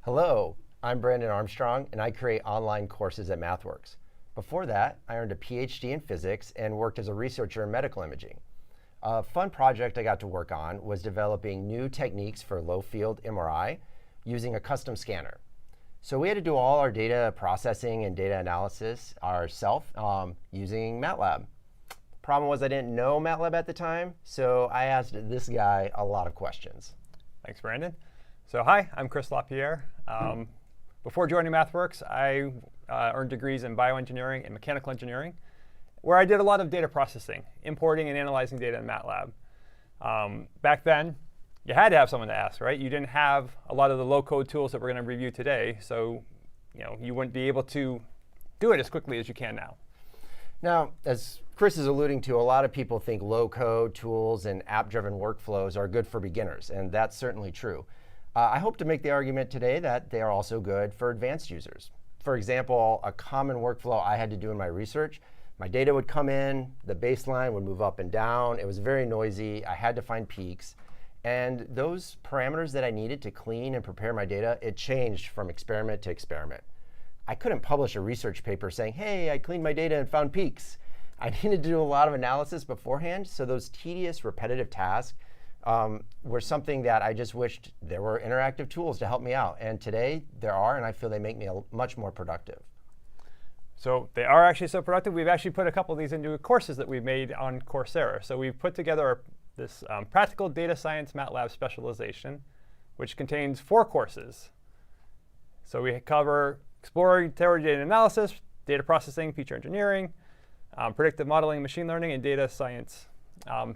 Hello, I'm Brandon Armstrong, and I create online courses at MathWorks. Before that, I earned a PhD in physics and worked as a researcher in medical imaging. A fun project I got to work on was developing new techniques for low-field MRI using a custom scanner. So we had to do all our data processing and data analysis ourselves using MATLAB. Problem was I didn't know MATLAB at the time, so I asked this guy a lot of questions. Thanks, Brandon. So hi, I'm Cris LaPierre. Before joining MathWorks, I earned degrees in bioengineering and mechanical engineering, where I did a lot of data processing, importing and analyzing data in MATLAB. Back then, you had to have someone to ask, right? You didn't have a lot of the low-code tools that we're going to review today, so you wouldn't be able to do it as quickly as you can now. Now, as Cris is alluding to, a lot of people think low-code tools and app-driven workflows are good for beginners, and that's certainly true. I hope to make the argument today that they are also good for advanced users. For example, a common workflow I had to do in my research, my data would come in, the baseline would move up and down. It was very noisy. I had to find peaks. And those parameters that I needed to clean and prepare my data, it changed from experiment to experiment. I couldn't publish a research paper saying, hey, I cleaned my data and found peaks. I needed to do a lot of analysis beforehand, so those tedious, repetitive tasks were something that I just wished there were interactive tools to help me out. And today, there are, and I feel they make me much more productive. So they are actually so productive. We've actually put a couple of these into courses that we've made on Coursera. So we've put together this practical data science MATLAB specialization, which contains 4 courses. So we cover exploratory data analysis, data processing, feature engineering, predictive modeling, machine learning, and data science,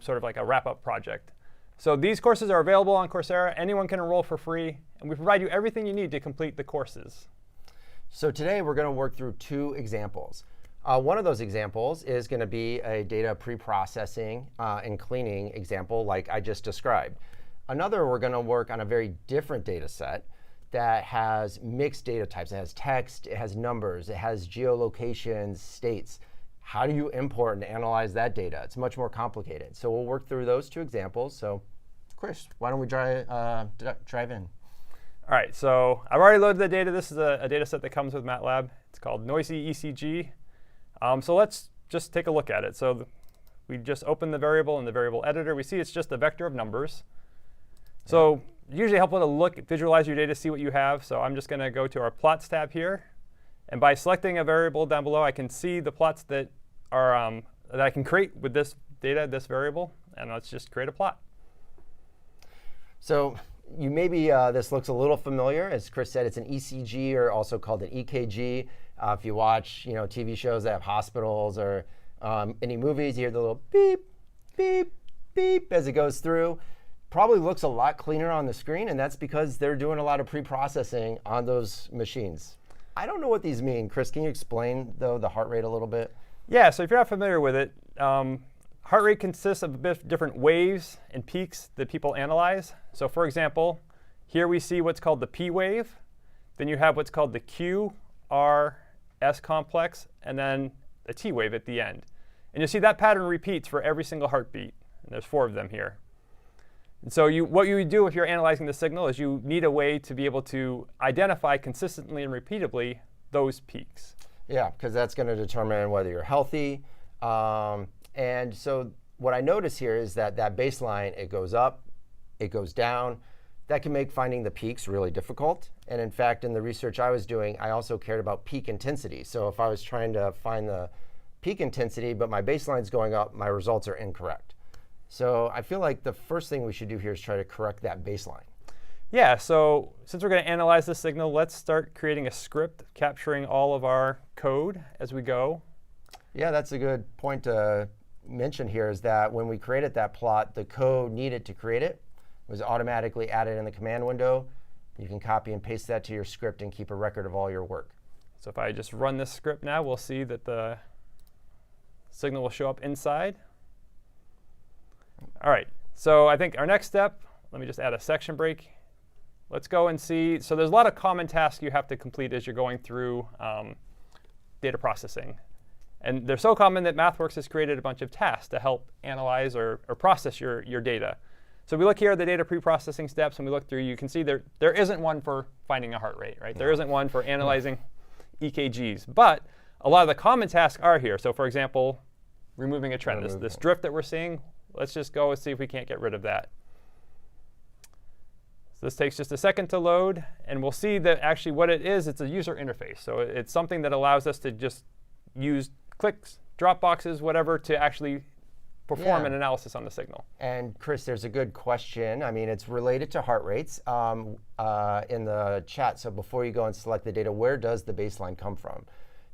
sort of like a wrap-up project. So these courses are available on Coursera. Anyone can enroll for free. And we provide you everything you need to complete the courses. So today, we're going to work through 2 examples. One of those examples is going to be a data pre-processing and cleaning example like I just described. Another, we're going to work on a very different data set that has mixed data types. It has text, it has numbers, it has geolocations, states. How do you import and analyze that data? It's much more complicated. So we'll work through those 2 examples. So Cris, why don't we drive in? All right, so I've already loaded the data. This is a data set that comes with MATLAB. It's called Noisy ECG. So let's just take a look at it. So we just open the variable in the variable editor. We see it's just a vector of numbers. So usually helpful to visualize your data, see what you have. So I'm just going to go to our plots tab here. And by selecting a variable down below, I can see the plots that I can create with this data, this variable. And let's just create a plot. So maybe this looks a little familiar. As Cris said, it's an ECG, or also called an EKG. If you watch TV shows that have hospitals or any movies, you hear the little beep, beep, beep as it goes through. Probably looks a lot cleaner on the screen, and that's because they're doing a lot of pre-processing on those machines. I don't know what these mean. Cris, can you explain, though, the heart rate a little bit? Yeah, so if you're not familiar with it, heart rate consists of a bit different waves and peaks that people analyze. So for example, here we see what's called the P wave. Then you have what's called the Q, R, S complex, and then a T wave at the end. And you'll see that pattern repeats for every single heartbeat. And there's 4 of them here. And so what you would do if you're analyzing the signal is you need a way to be able to identify consistently and repeatably those peaks. Yeah, because that's going to determine whether you're healthy. And so what I notice here is that baseline, it goes up, it goes down. That can make finding the peaks really difficult. And in fact, in the research I was doing, I also cared about peak intensity. So if I was trying to find the peak intensity, but my baseline's going up, my results are incorrect. So I feel like the first thing we should do here is try to correct that baseline. Yeah, so since we're going to analyze this signal, let's start creating a script capturing all of our code as we go. Yeah, that's a good point to mention here, is that when we created that plot, the code needed to create it was automatically added in the command window. You can copy and paste that to your script and keep a record of all your work. So if I just run this script now, we'll see that the signal will show up inside. All right, so I think our next step, let me just add a section break. Let's go and see. So there's a lot of common tasks you have to complete as you're going through data processing. And they're so common that MathWorks has created a bunch of tasks to help analyze or process your data. So we look here at the data pre-processing steps, and we look through. You can see there isn't one for finding a heart rate, right? There isn't one for analyzing EKGs. But a lot of the common tasks are here. So for example, removing a trend. This drift that we're seeing, let's just go and see if we can't get rid of that. So this takes just a second to load, and we'll see that actually what it is, it's a user interface. So it's something that allows us to just use clicks, drop boxes, whatever, to actually perform an analysis on the signal. And Cris, there's a good question. I mean, it's related to heart rates in the chat. So before you go and select the data, where does the baseline come from?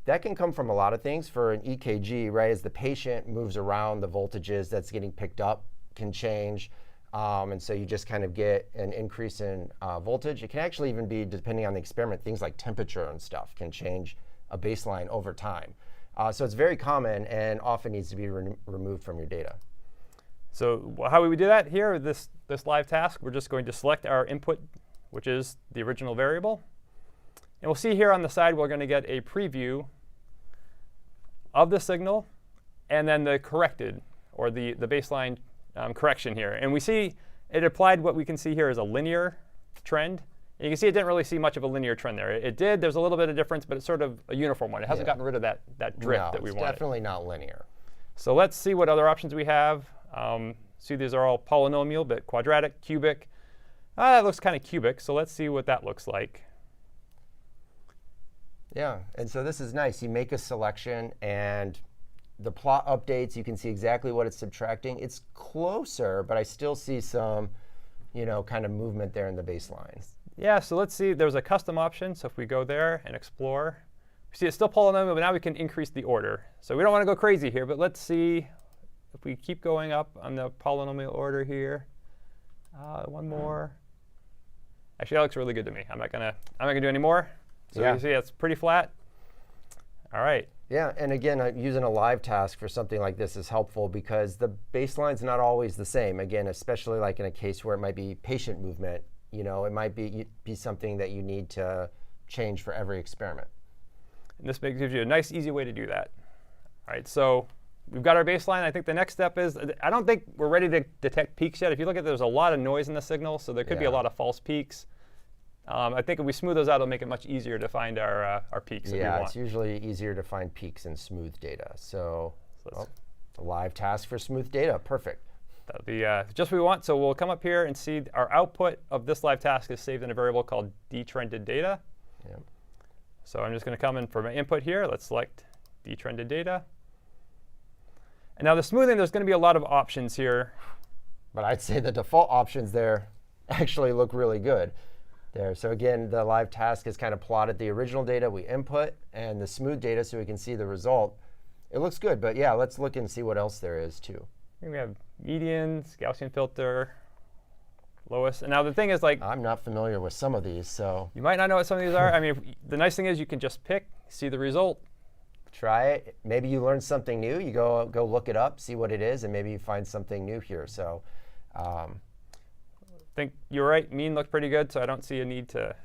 That can come from a lot of things. For an EKG, right, as the patient moves around, the voltages that's getting picked up can change. And so you just kind of get an increase in voltage. It can actually even be, depending on the experiment, things like temperature and stuff can change a baseline over time. So it's very common and often needs to be removed from your data. So how would we do that here? This live task, we're just going to select our input, which is the original variable. And we'll see here on the side, we're going to get a preview of the signal and then the corrected, or the baseline correction here. And we see it applied what we can see here is a linear trend. And you can see it didn't really see much of a linear trend there. It did. There's a little bit of difference, but it's sort of a uniform one. It hasn't gotten rid of that drift that we wanted. No, it's definitely not linear. So let's see what other options we have. See, these are all polynomial, but quadratic, cubic. That looks kind of cubic, so let's see what that looks like. Yeah, and so this is nice. You make a selection, and the plot updates. You can see exactly what it's subtracting. It's closer, but I still see some, kind of movement there in the baseline. Yeah, so let's see. There's a custom option. So if we go there and explore, we see it's still polynomial, but now we can increase the order. So we don't want to go crazy here, but let's see if we keep going up on the polynomial order here. One more. Actually, that looks really good to me. I'm not gonna do any more. So you see it's pretty flat. All right. Yeah, and again, using a live task for something like this is helpful because the baseline's not always the same. Again, especially like in a case where it might be patient movement. It might be something that you need to change for every experiment. And this gives you a nice, easy way to do that. All right, so we've got our baseline. I think the next step is, I don't think we're ready to detect peaks yet. If you look at, there's a lot of noise in the signal, so there could be a lot of false peaks. I think if we smooth those out, it'll make it much easier to find our peaks that we want. Yeah, it's usually easier to find peaks in smooth data. So a live task for smooth data, perfect. That'll be just what we want. So we'll come up here and see our output of this live task is saved in a variable called detrended data. Yep. So I'm just going to come in for my input here. Let's select detrended data. And now the smoothing, there's going to be a lot of options here. But I'd say the default options there actually look really good there. So again, the live task has kind of plotted the original data we input and the smooth data so we can see the result. It looks good. But yeah, let's look and see what else there is too. We have medians, Gaussian filter, lowest. And now the thing is, like, I'm not familiar with some of these, so you might not know what some of these are. I mean, the nice thing is you can just pick, see the result. Try it. Maybe you learn something new. You go look it up, see what it is, and maybe you find something new here. So I think you're right. Mean looked pretty good, so I don't see a need to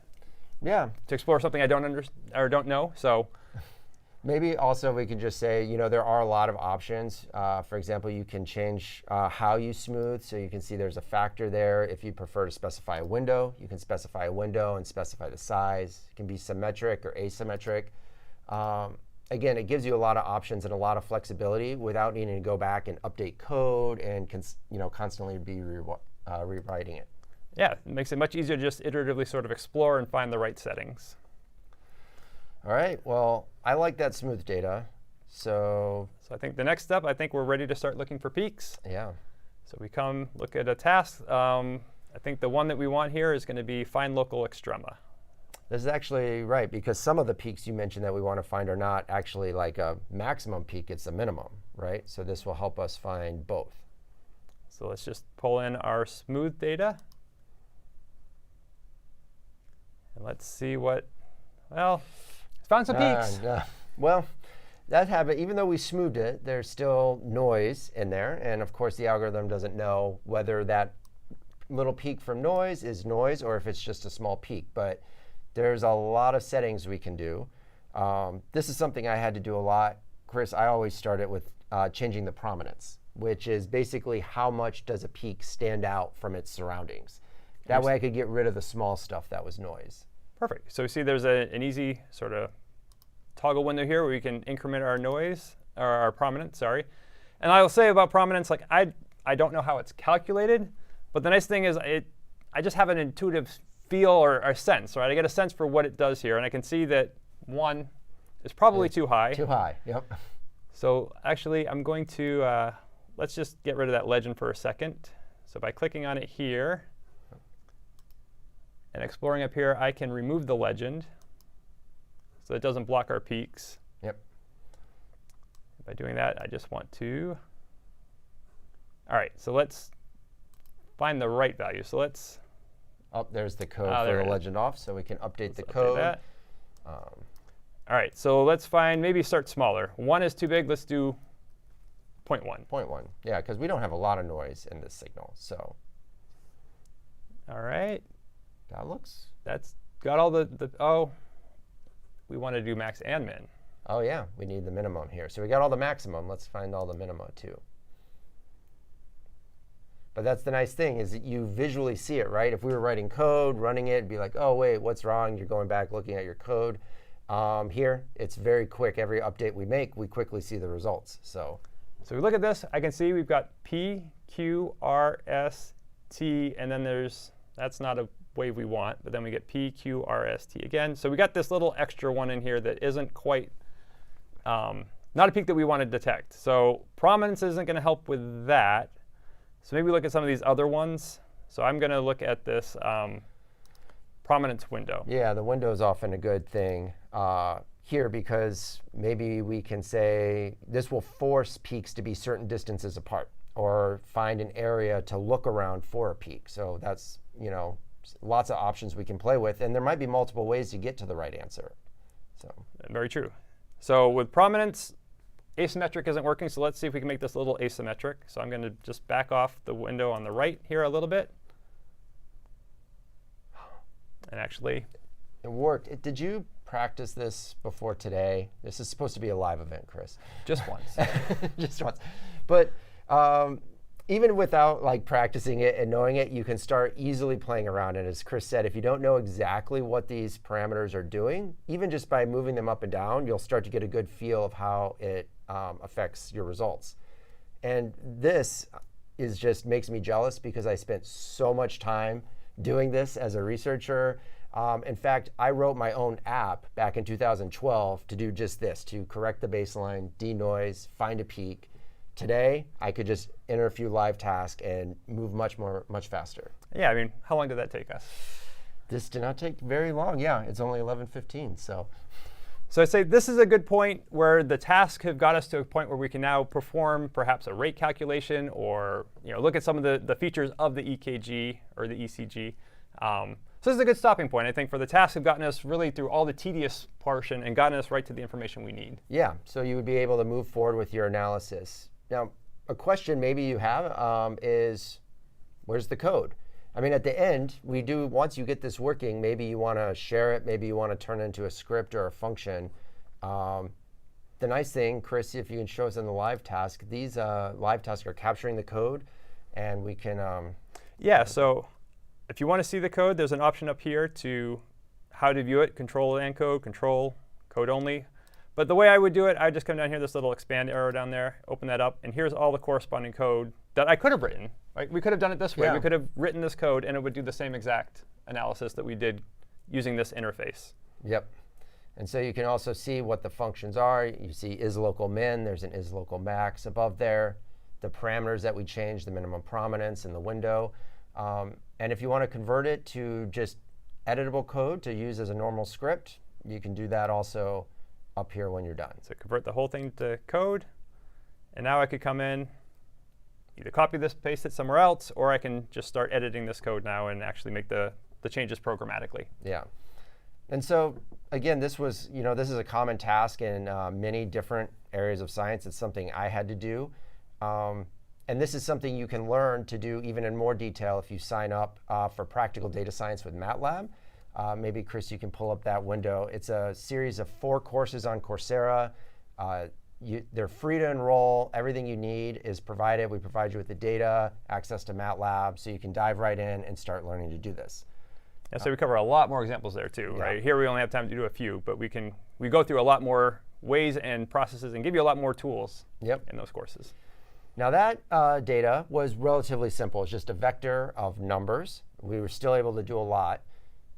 explore something I don't understand or don't know. So maybe also we can just say, there are a lot of options. For example, you can change how you smooth. So you can see there's a factor there. If you prefer to specify a window, you can specify a window and specify the size. It can be symmetric or asymmetric. Again, it gives you a lot of options and a lot of flexibility without needing to go back and update code and constantly be rewriting it. Yeah, it makes it much easier to just iteratively sort of explore and find the right settings. All right, well, I like that smooth data. So I think the next step, I think we're ready to start looking for peaks. Yeah. So we come look at a task. I think the one that we want here is going to be find local extrema. This is actually right, because some of the peaks you mentioned that we want to find are not actually like a maximum peak. It's a minimum, right? So this will help us find both. So let's just pull in our smooth data. And let's see what, well, found some peaks. Well, that happened. Even though we smoothed it, there's still noise in there. And of course, the algorithm doesn't know whether that little peak from noise is noise or if it's just a small peak. But there's a lot of settings we can do. This is something I had to do a lot. Cris, I always start it with changing the prominence. which is basically how much does a peak stand out from its surroundings. That way I could get rid of the small stuff that was noise. Perfect. So we see there's an easy sort of toggle window here where we can increment our noise, or our prominence, sorry. And I will say about prominence, like I don't know how it's calculated, but the nice thing is I just have an intuitive feel or sense, right? I get a sense for what it does here, and I can see that 1 is probably too high. Too high, yep. So actually, I'm going to, let's just get rid of that legend for a second. So by clicking on it here and exploring up here, I can remove the legend so it doesn't block our peaks. Yep. By doing that, I just want to, all right, so let's find the right value. So let's, there's the code for the legend off, so we can update the code. That. All right, so let's maybe start smaller. 1 is too big. Let's do 0.1. 0.1, yeah, because we don't have a lot of noise in this signal. So, all right. That's got all oh, we want to do max and min. Oh, yeah, we need the minimum here. So we got all the maximum. Let's find all the minima, too. But that's the nice thing, is that you visually see it, right? If we were writing code, running it, it'd be like, oh, wait, what's wrong? You're going back, looking at your code. Here, it's very quick. Every update we make, we quickly see the results. So we look at this. I can see we've got P, Q, R, S, T, and then that's not a wave we want, but then we get P, Q, R, S, T again. So we got this little extra one in here that isn't quite, not a peak that we want to detect. So prominence isn't going to help with that. So maybe look at some of these other ones. So I'm going to look at this prominence window. Yeah, the window is often a good thing here, because maybe we can say this will force peaks to be certain distances apart, or find an area to look around for a peak. So that's, lots of options we can play with, and there might be multiple ways to get to the right answer. So very true. So with prominence, asymmetric isn't working, so let's see if we can make this a little asymmetric. So I'm going to just back off the window on the right here a little bit. And actually, it worked. Did you practice this before today? This is supposed to be a live event, Chris. Just once. Just once. But even without practicing it and knowing it, you can start easily playing around. And as Chris said, if you don't know exactly what these parameters are doing, even just by moving them up and down, you'll start to get a good feel of how it affects your results. And this just makes me jealous, because I spent so much time doing this as a researcher. In fact, I wrote my own app back in 2012 to do just this, to correct the baseline, denoise, find a peak. Today, I could just enter a few live tasks and move much faster. Yeah, I mean, how long did that take us? This did not take very long. Yeah, it's only 11:15, so. So I'd say this is a good point where the tasks have got us to a point where we can now perform perhaps a rate calculation, or look at some of the features of the EKG or the ECG. So this is a good stopping point. I think for the tasks have gotten us really through all the tedious portion and gotten us right to the information we need. Yeah, so you would be able to move forward with your analysis. Now, a question maybe you have is, where's the code? I mean, at the end, once you get this working, maybe you want to share it, maybe you want to turn it into a script or a function. The nice thing, Chris, if you can show us in the live task, these live tasks are capturing the code, and we can. Yeah, so if you want to see the code, there's an option up here to how to view it, control and code, control, code only. But the way I would do it, I'd just come down here, this little expand arrow down there, open that up, and here's all the corresponding code that I could have written. Right? We could have done it this way. Yeah. We could have written this code, and it would do the same exact analysis that we did using this interface. Yep. And so you can also see what the functions are. You see isLocalMin. There's an isLocalMax above there. The parameters that we changed, the minimum prominence in the window. And if you want to convert it to just editable code to use as a normal script, you can do that also up here when you're done. So convert the whole thing to code. And now I could come in, either copy this, paste it somewhere else, or I can just start editing this code now and actually make the changes programmatically. Yeah. And so again, this is a common task in many different areas of science. It's something I had to do. And this is something you can learn to do even in more detail if you sign up for practical data science with MATLAB. Maybe, Chris, you can pull up that window. It's a series of 4 courses on Coursera. they're free to enroll. Everything you need is provided. We provide you with the data, access to MATLAB, so you can dive right in and start learning to do this. Yeah, so we cover a lot more examples there too, right? Here we only have time to do a few, but we go through a lot more ways and processes and give you a lot more tools in those courses. Now that data was relatively simple. It's just a vector of numbers. We were still able to do a lot.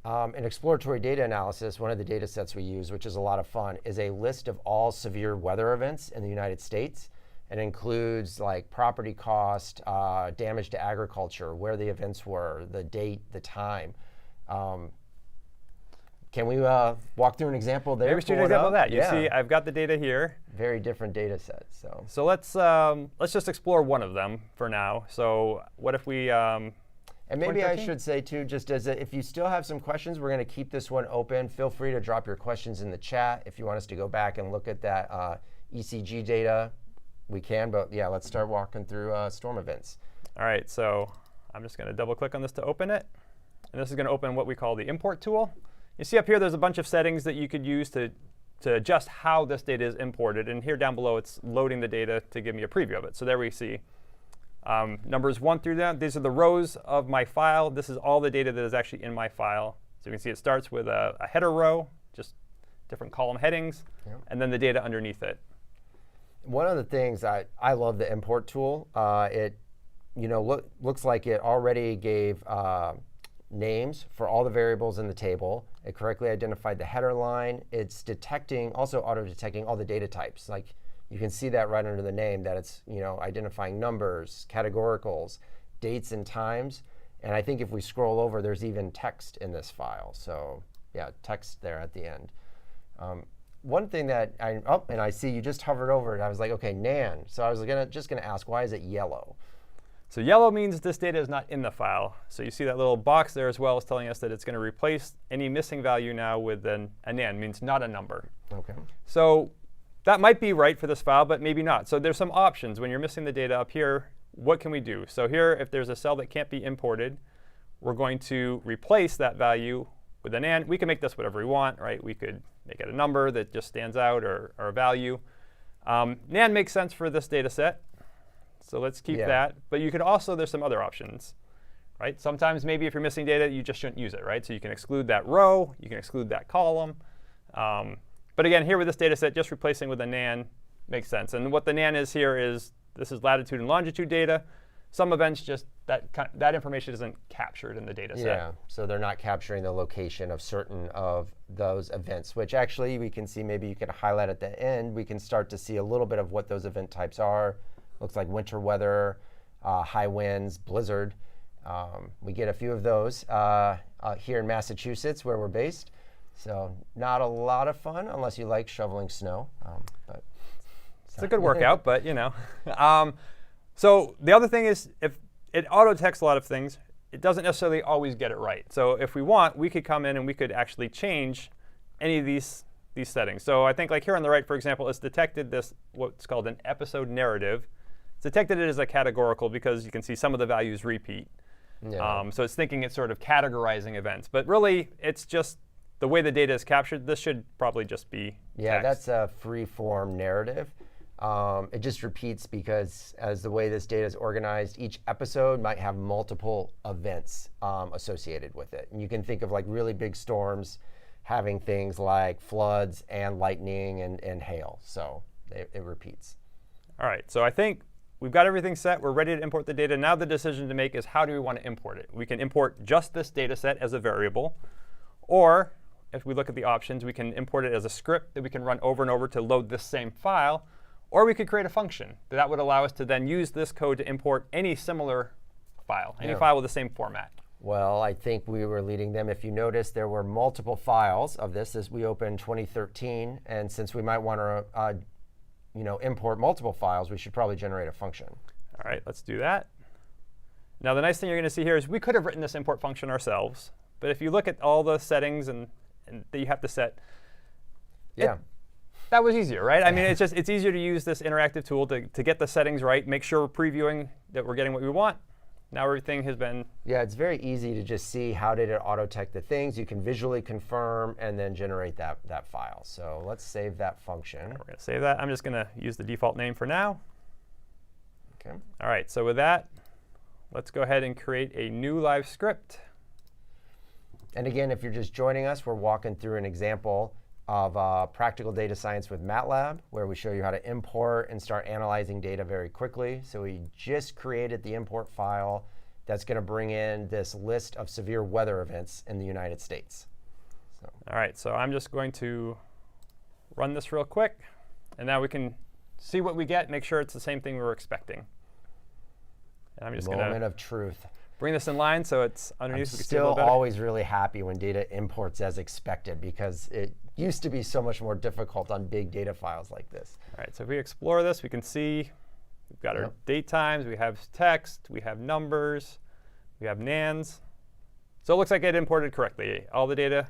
In exploratory data analysis, one of the data sets we use, which is a lot of fun, is a list of all severe weather events in the United States. It includes like property cost, damage to agriculture, where the events were, the date, the time. Can we walk through an example there? Maybe we should do an example of that. You see, I've got the data here. Very different data sets. So let's just explore one of them for now. So what if we and maybe I should say too, just as if you still have some questions, we're going to keep this one open. Feel free to drop your questions in the chat. If you want us to go back and look at that ECG data, we can. But yeah, let's start walking through storm events. All right, so I'm just going to double click on this to open it. And this is going to open what we call the import tool. You see up here, there's a bunch of settings that you could use to adjust how this data is imported. And here down below, it's loading the data to give me a preview of it. So there we see numbers 1 through down. These are the rows of my file. This is all the data that is actually in my file. So you can see it starts with a header row, just different column headings, and then the data underneath it. One of the things I love the import tool. It looks like it already gave names for all the variables in the table. It correctly identified the header line. It's also auto-detecting all the data types. Like you can see that right under the name that it's identifying numbers, categoricals, dates and times. And I think if we scroll over, there's even text in this file. So yeah, text there at the end. One thing that and I see you just hovered over it. I was like, OK, NaN. So I was just going to ask, why is it yellow? So yellow means this data is not in the file. So you see that little box there as well is telling us that it's going to replace any missing value now with a NaN, means not a number. OK. So that might be right for this file, but maybe not. So there's some options. When you're missing the data up here, what can we do? So here, if there's a cell that can't be imported, we're going to replace that value with a NaN. We can make this whatever we want, right? We could make it a number that just stands out or a value. NaN makes sense for this data set. So let's keep that. But you could also, there's some other options, right? Sometimes maybe if you're missing data, you just shouldn't use it, right? So you can exclude that row. You can exclude that column. But again, here with this data set, just replacing with a NaN makes sense. And what the NaN is here is this is latitude and longitude data. Some events just that information isn't captured in the data set. Yeah, so they're not capturing the location of certain of those events, which actually we can see. Maybe you can highlight at the end. We can start to see a little bit of what those event types are. Looks like winter weather, high winds, blizzard. We get a few of those here in Massachusetts, where we're based. So not a lot of fun unless you like shoveling snow. But it's a good workout, but So the other thing is, if it auto-detects a lot of things, it doesn't necessarily always get it right. So if we want, we could come in and we could actually change any of these settings. So I think like here on the right, for example, it's detected this, what's called an episode narrative. It's detected it as a categorical because you can see some of the values repeat. Yeah. So it's thinking it's sort of categorizing events. But really, it's just the way the data is captured. This should probably just be text. That's a free-form narrative. It just repeats because as the way this data is organized, each episode might have multiple events associated with it. And you can think of like really big storms having things like floods and lightning and hail. So it repeats. All right, so I think we've got everything set. We're ready to import the data. Now the decision to make is how do we want to import it? We can import just this data set as a variable. Or if we look at the options, we can import it as a script that we can run over and over to load this same file. Or we could create a function that would allow us to then use this code to import any similar file, any file with the same format. Well, I think we were leading them. If you notice, there were multiple files of this as we opened 2013. And since we might want to import multiple files, we should probably generate a function. All right, let's do that. Now, the nice thing you're going to see here is we could have written this import function ourselves. But if you look at all the settings and that you have to set, that was easier, right? I mean, it's easier to use this interactive tool to get the settings right, make sure we're previewing that we're getting what we want. now everything has been. Yeah, it's very easy to just see how did it auto-detect the things. You can visually confirm and then generate that file. So let's save that function. We're going to save that. I'm just going to use the default name for now. Okay. All right, so with that, let's go ahead and create a new live script. And again, if you're just joining us, we're walking through an example of practical data science with MATLAB, where we show you how to import and start analyzing data very quickly. So we just created the import file that's going to bring in this list of severe weather events in the United States. So. All right, so I'm just going to run this real quick. And now we can see what we get, make sure it's the same thing we were expecting. And I'm just going to Moment of truth. bring this in line so it's underneath. I'm still always really happy when data imports as expected, because it used to be so much more difficult on big data files like this. All right, so if we explore this, we can see we've got our date times, we have text, we have numbers, we have nans. So it looks like it imported correctly. All the data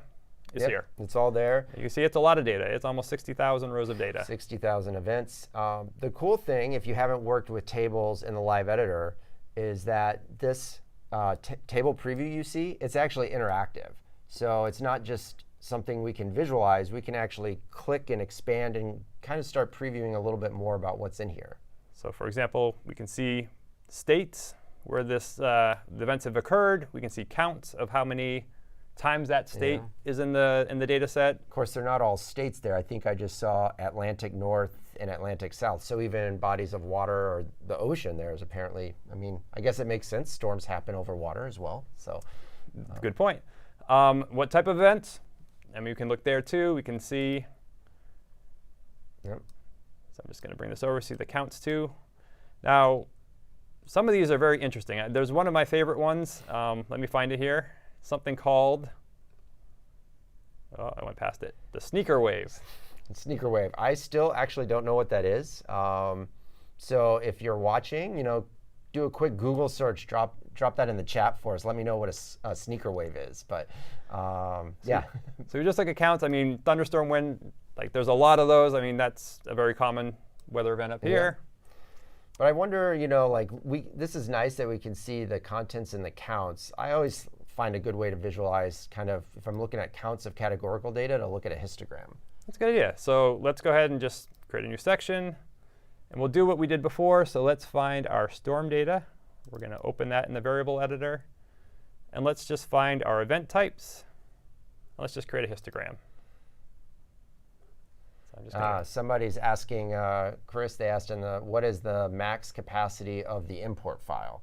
is here. It's all there. You can see it's a lot of data. It's almost 60,000 rows of data. 60,000 events. The cool thing, if you haven't worked with tables in the live editor, is that this table preview you see, it's actually interactive. So it's not just something we can visualize. We can actually click and expand and kind of start previewing a little bit more about what's in here. So for example, we can see states where the events have occurred. We can see counts of how many times that state is in the data set. Of course, they're not all states there. I think I just saw Atlantic North and Atlantic South. So even bodies of water or the ocean there is apparently, I mean, I guess it makes sense. Storms happen over water as well. So good point. What type of events? I mean, we can look there too. We can see. Yep. So I'm just going to bring this over, see the counts too. Now, some of these are very interesting. There's one of my favorite ones. Let me find it here. Something called, oh, I went past it, the sneaker wave. Sneaker wave. I still actually don't know what that is. So if you're watching, do a quick Google search, drop that in the chat for us. Let me know what a sneaker wave is. But yeah. So you just like accounts. I mean, thunderstorm wind, like there's a lot of those. I mean, that's a very common weather event up here. But I wonder, this is nice that we can see the contents and the counts. I always find a good way to visualize kind of, if I'm looking at counts of categorical data, to look at a histogram. That's a good idea. So let's go ahead and just create a new section. And we'll do what we did before. So let's find our storm data. We're going to open that in the variable editor. And let's just find our event types. Let's just create a histogram. So I'm just somebody's asking, Cris, they asked what is the max capacity of the import file?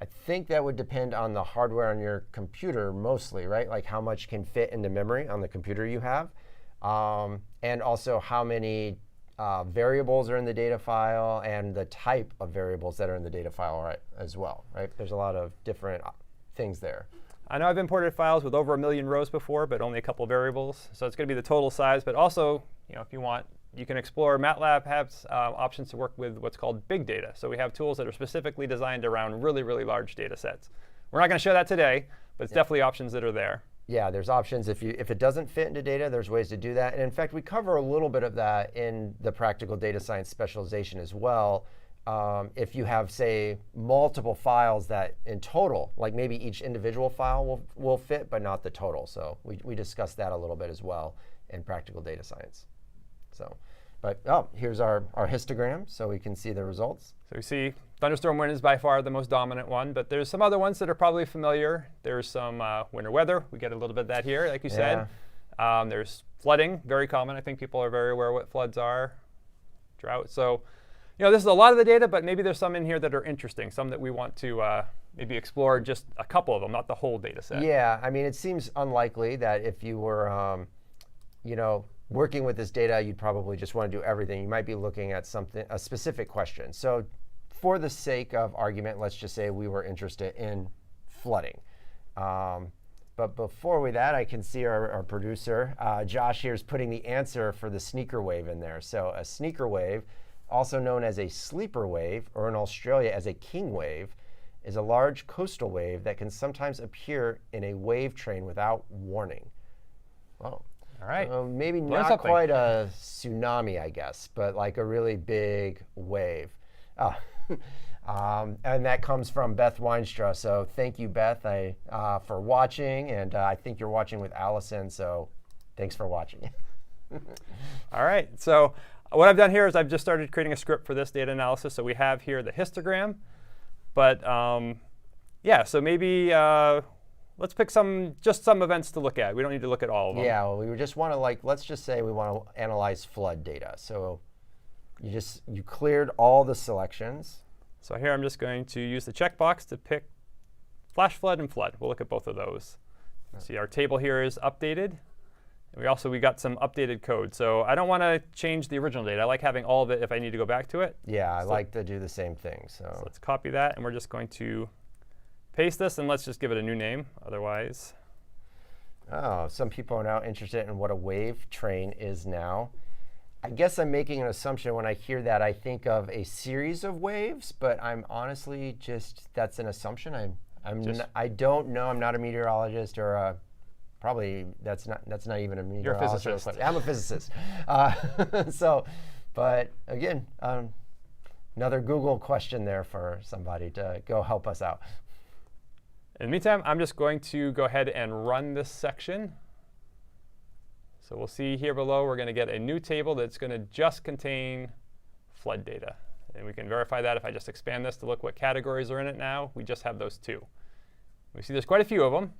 I think that would depend on the hardware on your computer mostly, right? Like how much can fit into memory on the computer you have. And also how many variables are in the data file and the type of variables that are in the data file as well, right? There's a lot of different things there. I know I've imported files with over 1 million rows before, but only a couple of variables. So it's going to be the total size. But also, if you want, you can explore. MATLAB has options to work with what's called big data. So we have tools that are specifically designed around really, really large data sets. We're not going to show that today, but it's definitely options that are there. Yeah, there's options. If it doesn't fit into data, there's ways to do that. And in fact, we cover a little bit of that in the practical data science specialization as well. If you have, say, multiple files that in total, like maybe each individual file will fit, but not the total. So we discussed that a little bit as well in practical data science. So, but here's our histogram, so we can see the results. So we see thunderstorm wind is by far the most dominant one, but there's some other ones that are probably familiar. There's some winter weather. We get a little bit of that here, like you said. There's flooding, very common. I think people are very aware what floods are. Drought. So, this is a lot of the data, but maybe there's some in here that are interesting, some that we want to maybe explore just a couple of them, not the whole data set. Yeah, I mean, it seems unlikely that if you were, working with this data, you'd probably just want to do everything. You might be looking at a specific question. So for the sake of argument, let's just say we were interested in flooding. But before that, I can see our producer, Josh, here is putting the answer for the sneaker wave in there. So a sneaker wave, also known as a sleeper wave, or in Australia as a king wave, is a large coastal wave that can sometimes appear in a wave train without warning. Wow. All right. Maybe not quite a tsunami, I guess, but like a really big wave. And that comes from Beth Weinstra. So thank you, Beth, for watching. And I think you're watching with Allison. So thanks for watching. All right. So what I've done here is I've just started creating a script for this data analysis. So we have here the histogram. But yeah, so maybe let's pick just some events to look at. We don't need to look at all of them. Yeah, well, we just want to, let's just say we want to analyze flood data. So you cleared all the selections. So here I'm just going to use the checkbox to pick flash flood and flood. We'll look at both of those. See, our table here is updated. And we got some updated code. So I don't want to change the original data. I like having all of it if I need to go back to it. Yeah, I like to do the same thing. So let's copy that, and we're just going to paste this, and let's just give it a new name. Otherwise, some people are now interested in what a wave train is now. I guess I'm making an assumption when I hear that. I think of a series of waves, but I'm honestly that's an assumption. I don't know. I'm not a meteorologist or probably that's not even a meteorologist. You're a physicist. I'm a physicist. But again, another Google question there for somebody to go help us out. In the meantime, I'm just going to go ahead and run this section. So we'll see here below, we're going to get a new table that's going to just contain flood data. And we can verify that if I just expand this to look what categories are in it now. We just have those two. We see there's quite a few of them.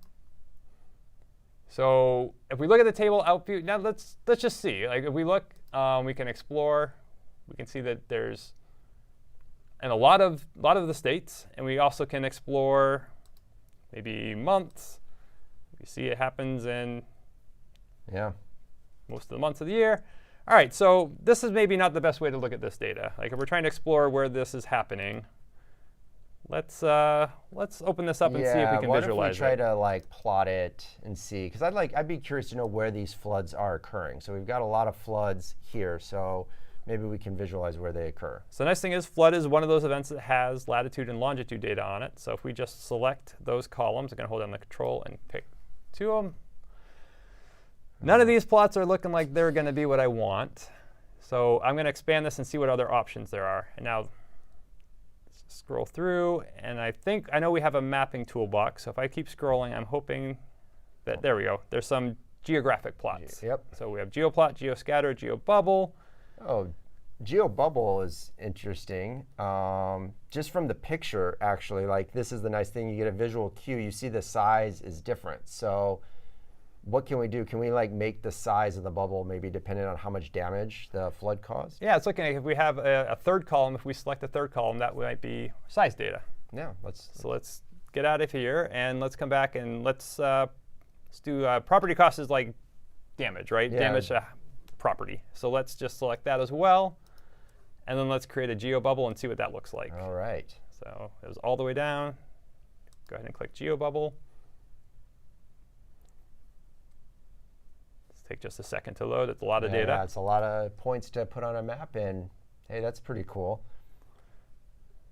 So if we look at the table out view, now let's just see. Like if we look, we can explore. We can see that there's in a lot of the states, and we also can explore maybe months. You see it happens in most of the months of the year. All right, so this is maybe not the best way to look at this data. Like if we're trying to explore where this is happening, let's open this up and see if we can visualize it. What if we try to plot it and see? Because I'd be curious to know where these floods are occurring. So we've got a lot of floods here. So maybe we can visualize where they occur. So the nice thing is flood is one of those events that has latitude and longitude data on it. So if we just select those columns, I'm going to hold down the control and pick two of them. None of these plots are looking like they're going to be what I want. So I'm going to expand this and see what other options there are. And now let's scroll through. And I know we have a mapping toolbox. So if I keep scrolling, I'm hoping that, there we go, there's some geographic plots. Yep. So we have geoplot, geoscatter, geobubble. Oh, geobubble is interesting. Just from the picture, actually, like this is the nice thing. You get a visual cue. You see the size is different. So what can we do? Can we make the size of the bubble maybe dependent on how much damage the flood caused? Yeah, it's looking like if we have a third column, if we select a third column, that might be size data. Yeah, So let's get out of here, and let's come back, and let's do property cost is like damage, right? Yeah. Damage property. So let's just select that as well, and then let's create a geobubble and see what that looks like. All right. So it was all the way down. Go ahead and click geobubble. Take just a second to load. It's a lot of data. Yeah, it's a lot of points to put on a map, and hey, that's pretty cool.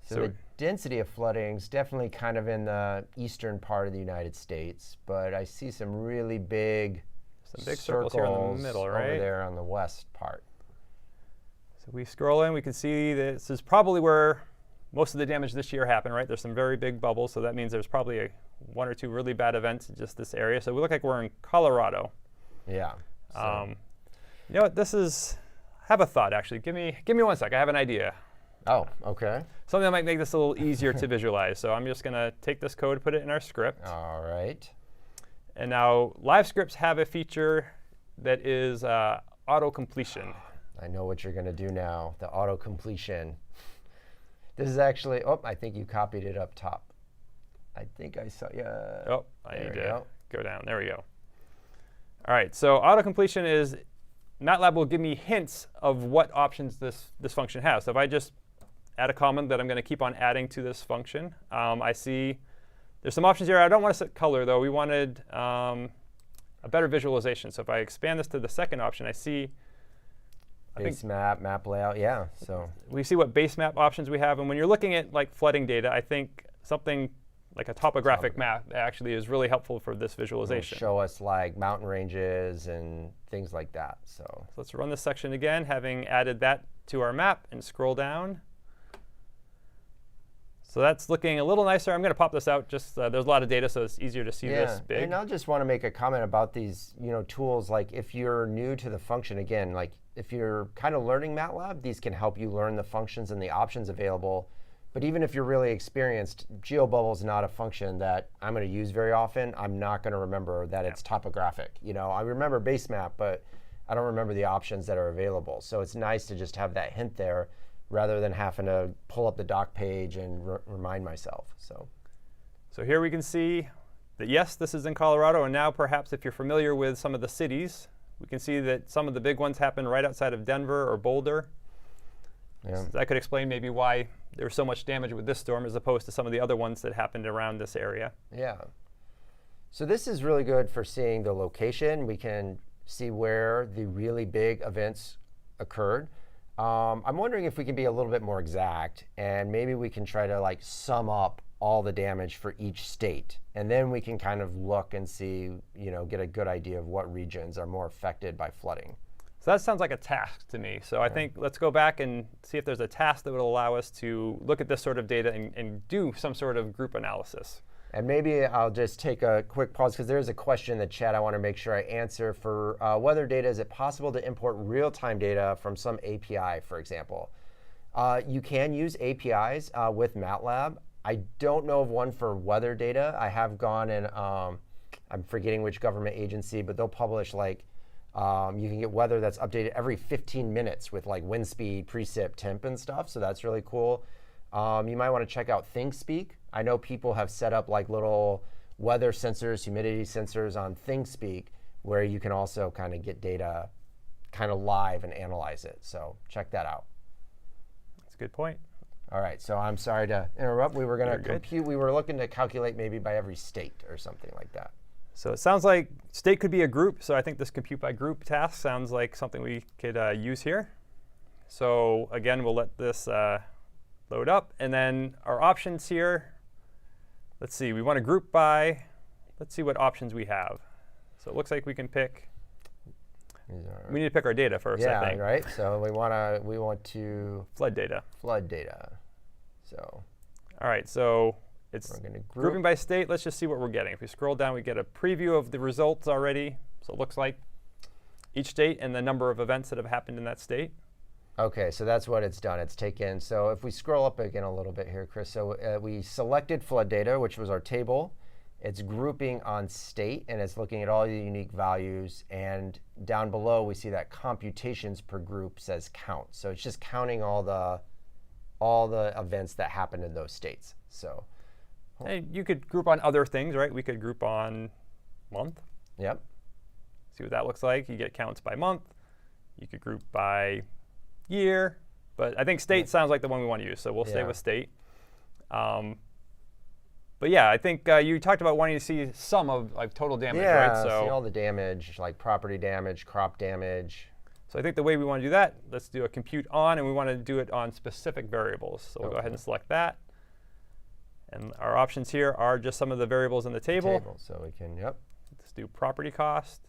So the density of flooding is definitely kind of in the eastern part of the United States, but I see some really big circles here in the middle, right? Over there on the west part. So we scroll in, we can see this is probably where most of the damage this year happened, right? There's some very big bubbles, so that means there's probably one or two really bad events in just this area. So we look like we're in Colorado. Yeah. You know what? I have a thought, actually. Give me 1 sec. I have an idea. Oh, OK. Something that might make this a little easier to visualize. So I'm just going to take this code, put it in our script. All right. And now live scripts have a feature that is auto-completion. I know what you're going to do now, the auto-completion. This is actually, I think you copied it up top. I think I saw, yeah. Oh, I need to go down. There we go. All right, so auto-completion is MATLAB will give me hints of what options this function has. So if I just add a comment that I'm going to keep on adding to this function, I see there's some options here. I don't want to set color, though. We wanted a better visualization. So if I expand this to the second option, I see base map, map layout, yeah. So we see what base map options we have. And when you're looking at flooding data, I think something like a topographic map actually is really helpful for this visualization. It'll show us mountain ranges and things like that. So let's run this section again, having added that to our map, and scroll down. So that's looking a little nicer. I'm going to pop this out. Just there's a lot of data, so it's easier to see this big. And I just want to make a comment about these, tools. Like if you're new to the function, again, like if you're kind of learning MATLAB, these can help you learn the functions and the options available. But even if you're really experienced, GeoBubble is not a function that I'm going to use very often. I'm not going to remember that it's topographic. I remember base map, but I don't remember the options that are available. So it's nice to just have that hint there, rather than having to pull up the doc page and remind myself. So here we can see that, yes, this is in Colorado. And now perhaps if you're familiar with some of the cities, we can see that some of the big ones happen right outside of Denver or Boulder. Yeah. So that could explain maybe why there was so much damage with this storm as opposed to some of the other ones that happened around this area. Yeah. So this is really good for seeing the location. We can see where the really big events occurred. I'm wondering if we can be a little bit more exact, and maybe we can try to sum up all the damage for each state, and then we can kind of look and see, get a good idea of what regions are more affected by flooding. So that sounds like a task to me. So I think let's go back and see if there's a task that would allow us to look at this sort of data and do some sort of group analysis. And maybe I'll just take a quick pause, because there's a question in the chat I want to make sure I answer. For weather data, is it possible to import real-time data from some API, for example? You can use APIs with MATLAB. I don't know of one for weather data. I have gone and I'm forgetting which government agency, but they'll publish you can get weather that's updated every 15 minutes with wind speed, precip, temp, and stuff. So that's really cool. You might want to check out ThinkSpeak. I know people have set up little weather sensors, humidity sensors on ThinkSpeak, where you can also kind of get data kind of live and analyze it. So check that out. That's a good point. All right, so I'm sorry to interrupt. We were going to You're compute. We were looking to calculate maybe by every state or something like that. So it sounds like state could be a group. So I think this compute by group task sounds like something we could use here. So again, we'll let this load up. And then our options here, let's see, we want to group by, let's see what options we have. So it looks like we can pick, we need to pick our data first, I think. Yeah, right. So we want to flood data. Flood data. So all right, so it's we're going to grouping by state. Let's just see what we're getting. If we scroll down, we get a preview of the results already. So it looks like each state and the number of events that have happened in that state. OK, so that's what it's done. It's taken. So if we scroll up again a little bit here, Chris, so we selected flood data, which was our table. It's grouping on state, and it's looking at all the unique values. And down below, we see that computations per group says count. So it's just counting all the events that happened in those states. So and you could group on other things, right? We could group on month. Yep. See what that looks like. You get counts by month. You could group by year. But I think state sounds like the one we want to use, so we'll stay with state. But yeah, I think you talked about wanting to see some of total damage, right? So see all the damage, like property damage, crop damage. So I think the way we want to do that, let's do a compute on, and we want to do it on specific variables. So we'll go ahead and select that. And our options here are just some of the variables in the table. So we can, Let's do property cost.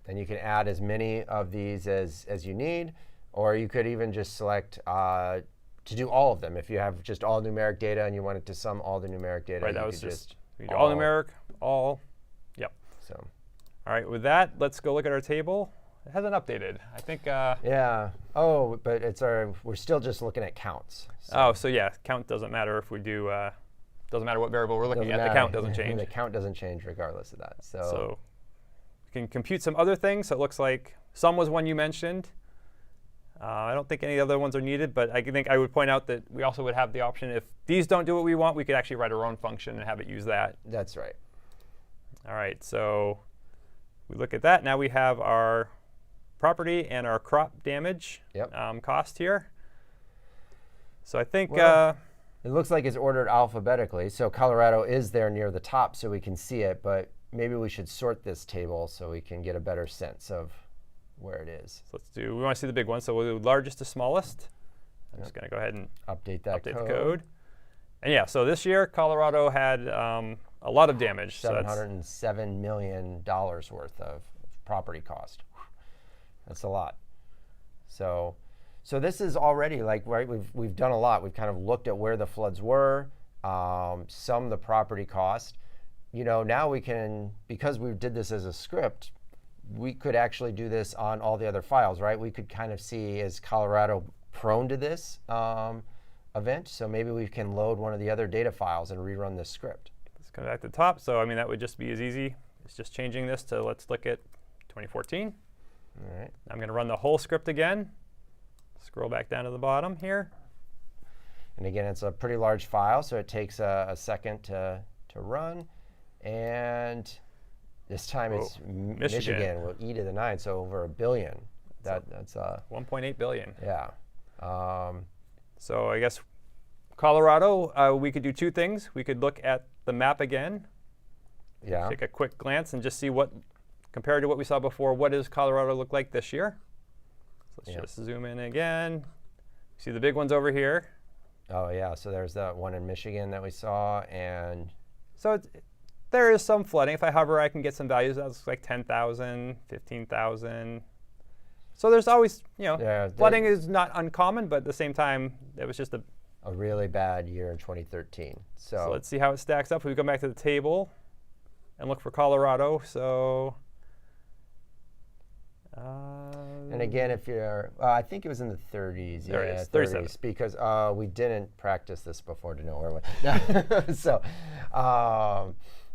And you can add as many of these as you need, or you could even just select to do all of them. If you have just all numeric data and you wanted to sum all the numeric data, right, that was just all numeric, all, yep. So, all right, with that, let's go look at our table. It hasn't updated. I think. Yeah. Oh, but we're still just looking at counts. So. Oh, so yeah, count doesn't matter if we do. Doesn't matter what variable we're looking at. The count doesn't change. The count doesn't change regardless of that. So we can compute some other things. So it looks like sum was one you mentioned. I don't think any other ones are needed, but I think I would point out that we also would have the option, if these don't do what we want, we could actually write our own function and have it use that. That's right. All right, so we look at that. Now we have our property and our crop damage cost here. So I think it looks like it's ordered alphabetically. So Colorado is there near the top, so we can see it. But maybe we should sort this table so we can get a better sense of where it is. So we want to see the big one. So we'll do largest to smallest. I'm just going to go ahead and update the code. And yeah, so this year, Colorado had a lot of damage. $707 million worth of property cost. That's a lot. So this is already right. We've done a lot. We've kind of looked at where the floods were. sum the property cost. Now we can, because we did this as a script, we could actually do this on all the other files, right? We could kind of see, is Colorado prone to this event? So maybe we can load one of the other data files and rerun this script. Let's come back to the top. So I mean, that would just be as easy as just changing this to, let's look at 2014. All right. I'm going to run the whole script again. Scroll back down to the bottom here. And again, it's a pretty large file, so it takes a second to run. And this time it's Michigan will E to the 9, so over 1 billion. That's 1.8 billion. Yeah. So I guess Colorado, we could do two things. We could look at the map again. Yeah. Take a quick glance and just see what, compared to what we saw before, what does Colorado look like this year? So let's just zoom in again. See the big ones over here. Oh, yeah. So there's that one in Michigan that we saw. And so there is some flooding. If I hover, I can get some values. That's like 10,000, 15,000. So there's always, flooding is not uncommon, but at the same time, it was just a really bad year in 2013. So let's see how it stacks up. If we go back to the table and look for Colorado. So, and again, if you're, I think it was in the 30s. There it is, 37. Because we didn't practice this before to know where it went. So,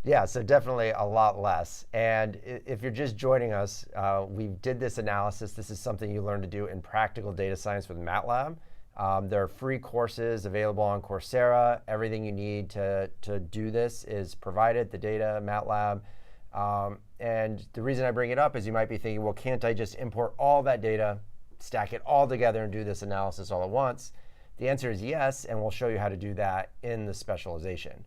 yeah, so definitely a lot less. And if you're just joining us, we did this analysis. This is something you learn to do in practical data science with MATLAB. There are free courses available on Coursera. Everything you need to do this is provided, the data, MATLAB. And the reason I bring it up is you might be thinking, well, can't I just import all that data, stack it all together, and do this analysis all at once? The answer is yes, and we'll show you how to do that in the specialization.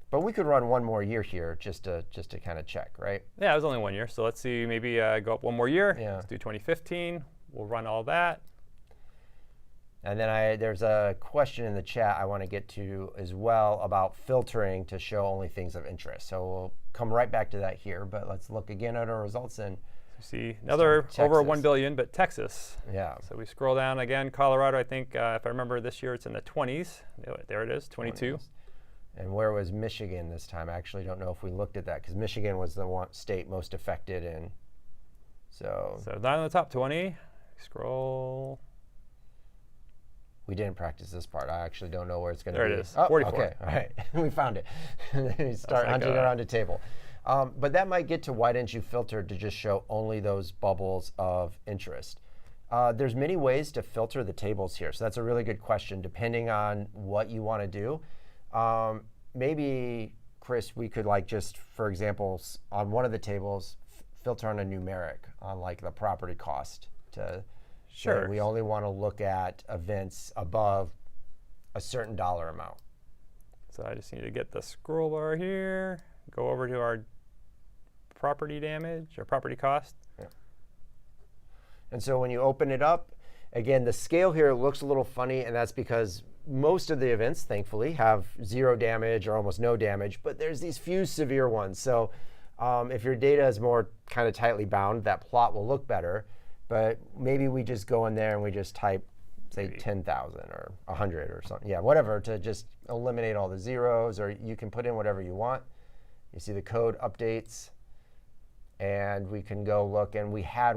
But we could run one more year here just to kind of check, right? Yeah, it was only 1 year. So let's see, maybe go up one more year. Yeah. Let's do 2015. We'll run all that. And then there's a question in the chat I want to get to as well about filtering to show only things of interest. So we'll come right back to that here, but let's look again at our results. And see another over 1 billion, but Texas. Yeah. So we scroll down again. Colorado, I think, if I remember this year, it's in the 20s. There it is, 22. 20s. And where was Michigan this time? I actually don't know if we looked at that, because Michigan was the state most affected. And so not in the top 20. Scroll. We didn't practice this part. I actually don't know where it's going to be. There it is, oh, 44. OK, all right. We found it. We start hunting around the table. But that might get to why didn't you filter to just show only those bubbles of interest? There's many ways to filter the tables here. So that's a really good question, depending on what you want to do. Maybe, Cris, we could just, for example, on one of the tables, filter on a numeric on the property cost to Sure. we only want to look at events above a certain dollar amount. So I just need to get the scroll bar here, go over to our property damage or property cost. Yeah. And so when you open it up, again, the scale here looks a little funny, and that's because most of the events, thankfully, have 0 damage or almost no damage, but there's these few severe ones. So if your data is more kind of tightly bound, that plot will look better. But maybe we just go in there and we just type, say, 10,000 or 100 or something. Yeah, whatever, to just eliminate all the zeros, or you can put in whatever you want. You see the code updates. And we can go look, and we had,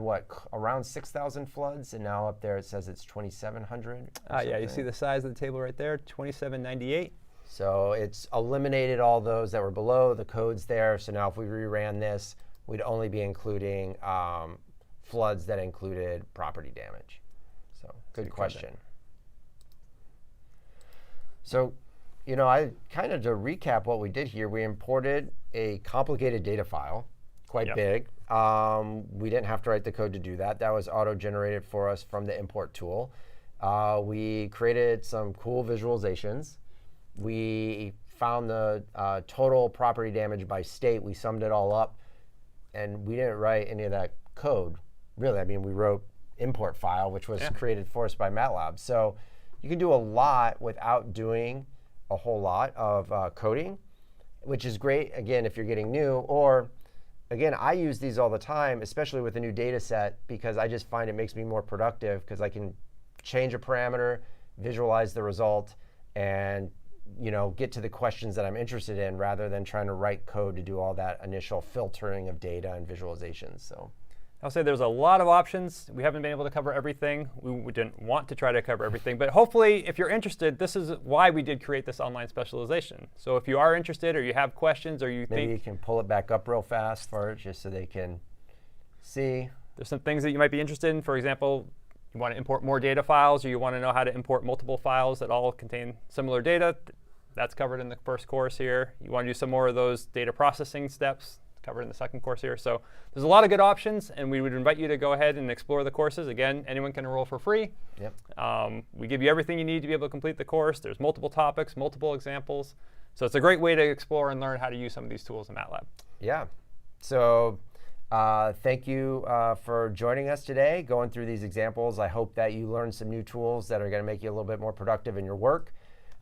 around 6,000 floods, and now up there it says it's 2,700. Yeah, you see the size of the table right there, 2798. So it's eliminated all those that were below, the codes there. So now if we reran this, we'd only be including floods that included property damage. So good question. So, I kind of, to recap what we did here, we imported a complicated data file, quite big. We didn't have to write the code to do that. That was auto-generated for us from the import tool. We created some cool visualizations. We found the total property damage by state. We summed it all up. And we didn't write any of that code. Really, I mean, we wrote import file, which was created for us by MATLAB. So you can do a lot without doing a whole lot of coding, which is great, again, if you're getting new. Or, again, I use these all the time, especially with a new data set, because I just find it makes me more productive, because I can change a parameter, visualize the result, and get to the questions that I'm interested in rather than trying to write code to do all that initial filtering of data and visualizations. So I'll say there's a lot of options. We haven't been able to cover everything. We didn't want to try to cover everything. But hopefully, if you're interested, this is why we did create this online specialization. So if you are interested or you have questions or you maybe you can pull it back up real fast for it just so they can see. There's some things that you might be interested in. For example, you want to import more data files, or you want to know how to import multiple files that all contain similar data. That's covered in the first course here. You want to do some more of those data processing steps, covered in the second course here. So there's a lot of good options, and we would invite you to go ahead and explore the courses. Again, anyone can enroll for free. Yep. We give you everything you need to be able to complete the course. There's multiple topics, multiple examples. So it's a great way to explore and learn how to use some of these tools in MATLAB. Yeah. So thank you for joining us today, going through these examples. I hope that you learned some new tools that are going to make you a little bit more productive in your work.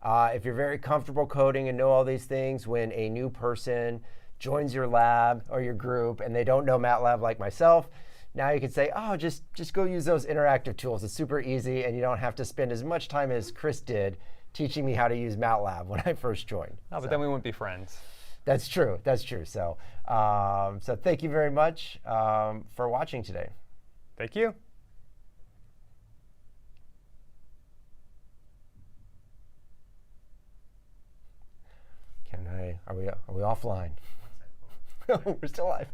If you're very comfortable coding and know all these things, when a new person joins your lab or your group and they don't know MATLAB like myself, now you can say, oh, just go use those interactive tools. It's super easy, and you don't have to spend as much time as Cris did teaching me how to use MATLAB when I first joined. Oh, but then we wouldn't be friends. That's true. That's true. So, so thank you very much for watching today. Thank you. Are we offline? We're still live.